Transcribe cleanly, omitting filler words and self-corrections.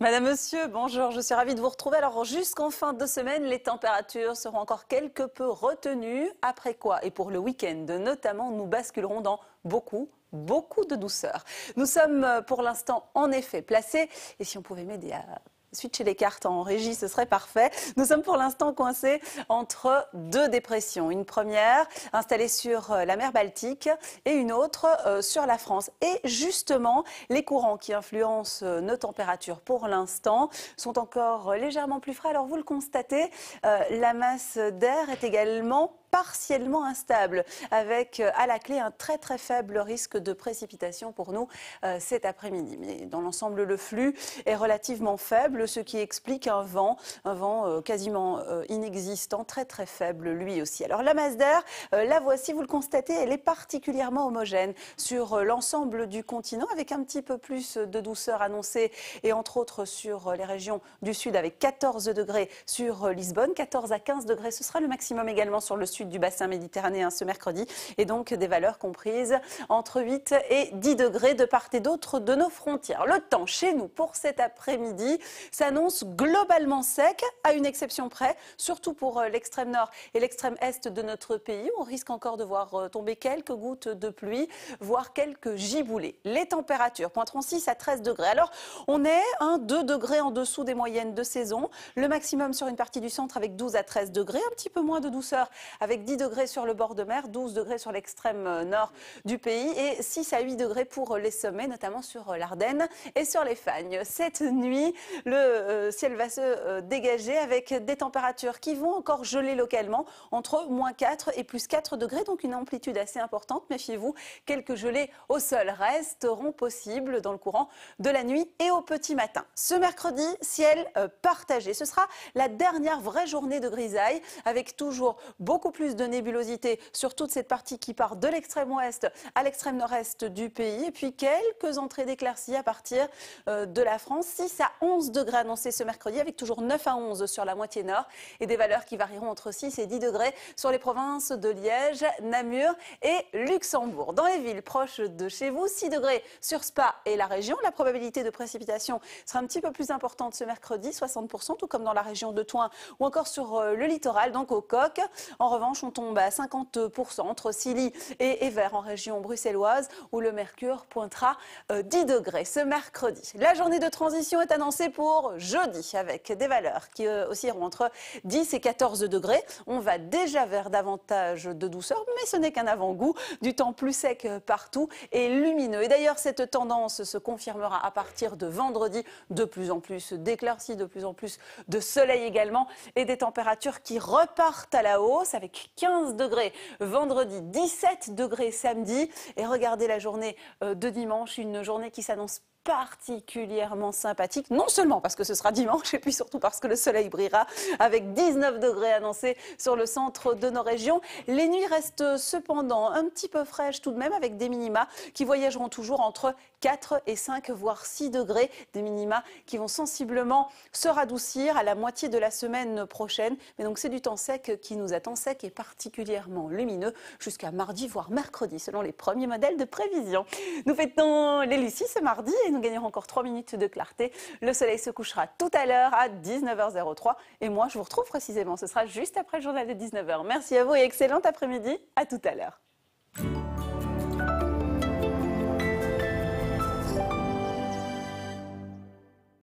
Madame, Monsieur, bonjour, je suis ravie de vous retrouver. Alors jusqu'en fin de semaine, les températures seront encore quelque peu retenues. Après quoi, et pour le week-end notamment, nous basculerons dans beaucoup de douceur. Nous sommes pour l'instant en effet placés, et si on pouvait m'aider à switcher les cartes en régie, ce serait parfait. Nous sommes pour l'instant coincés entre deux dépressions. Une première installée sur la mer Baltique et une autre sur la France. Et justement, les courants qui influencent nos températures pour l'instant sont encore légèrement plus frais. Alors vous le constatez, la masse d'air est également partiellement instable, avec à la clé un très faible risque de précipitation pour nous cet après-midi. Mais dans l'ensemble, le flux est relativement faible, ce qui explique un vent quasiment inexistant, très faible lui aussi. Alors la masse d'air, la voici, vous le constatez, elle est particulièrement homogène sur l'ensemble du continent, avec un petit peu plus de douceur annoncée, et entre autres sur les régions du sud, avec 14 degrés sur Lisbonne, 14 à 15 degrés, ce sera le maximum également sur le sud du bassin méditerranéen ce mercredi, et donc des valeurs comprises entre 8 et 10 degrés de part et d'autre de nos frontières. Le temps chez nous pour cet après-midi s'annonce globalement sec, à une exception près, surtout pour l'extrême nord et l'extrême est de notre pays. On risque encore de voir tomber quelques gouttes de pluie, voire quelques giboulées. Les températures pointeront 6 à 13 degrés. Alors, on est 2 degrés en dessous des moyennes de saison. Le maximum sur une partie du centre avec 12 à 13 degrés, un petit peu moins de douceur avec 10 degrés sur le bord de mer, 12 degrés sur l'extrême nord du pays et 6 à 8 degrés pour les sommets, notamment sur l'Ardenne et sur les Fagnes. Cette nuit, le ciel va se dégager avec des températures qui vont encore geler localement entre moins 4 et plus 4 degrés, donc une amplitude assez importante. Méfiez-vous, quelques gelées au sol resteront possibles dans le courant de la nuit et au petit matin. Ce mercredi, ciel partagé. Ce sera la dernière vraie journée de grisaille avec toujours beaucoup plus de nébulosité sur toute cette partie qui part de l'extrême ouest à l'extrême nord-est du pays. Et puis quelques entrées d'éclaircies à partir de la France. 6 à 11 degrés annoncés ce mercredi avec toujours 9 à 11 sur la moitié nord et des valeurs qui varieront entre 6 et 10 degrés sur les provinces de Liège, Namur et Luxembourg. Dans les villes proches de chez vous, 6 degrés sur Spa et la région. La probabilité de précipitation sera un petit peu plus importante ce mercredi, 60%, tout comme dans la région de Thoin ou encore sur le littoral, donc au Coq. En revanche, on tombe à 50% entre Silly et Évert en région bruxelloise où le mercure pointera 10 degrés ce mercredi. La journée de transition est annoncée pour jeudi avec des valeurs qui oscilleront entre 10 et 14 degrés. On va déjà vers davantage de douceur, mais ce n'est qu'un avant-goût du temps plus sec partout et lumineux. Et d'ailleurs, cette tendance se confirmera à partir de vendredi. De plus en plus d'éclaircies, de plus en plus de soleil également et des températures qui repartent à la hausse avec 15 degrés vendredi, 17 degrés samedi. Et regardez la journée de dimanche, une journée qui s'annonce particulièrement sympathique, non seulement parce que ce sera dimanche, et puis surtout parce que le soleil brillera avec 19 degrés annoncés sur le centre de nos régions. Les nuits restent cependant un petit peu fraîches tout de même, avec des minima qui voyageront toujours entre 4 et 5, voire 6 degrés, des minima qui vont sensiblement se radoucir à la moitié de la semaine prochaine. Mais donc c'est du temps sec qui nous attend, sec et particulièrement lumineux jusqu'à mardi, voire mercredi, selon les premiers modèles de prévision. Nous fêtons les Lucies ce mardi et nous gagnerons encore 3 minutes de clarté. Le soleil se couchera tout à l'heure à 19h03 et moi je vous retrouve précisément, ce sera juste après le journal de 19h. Merci à vous et excellent après-midi, à tout à l'heure.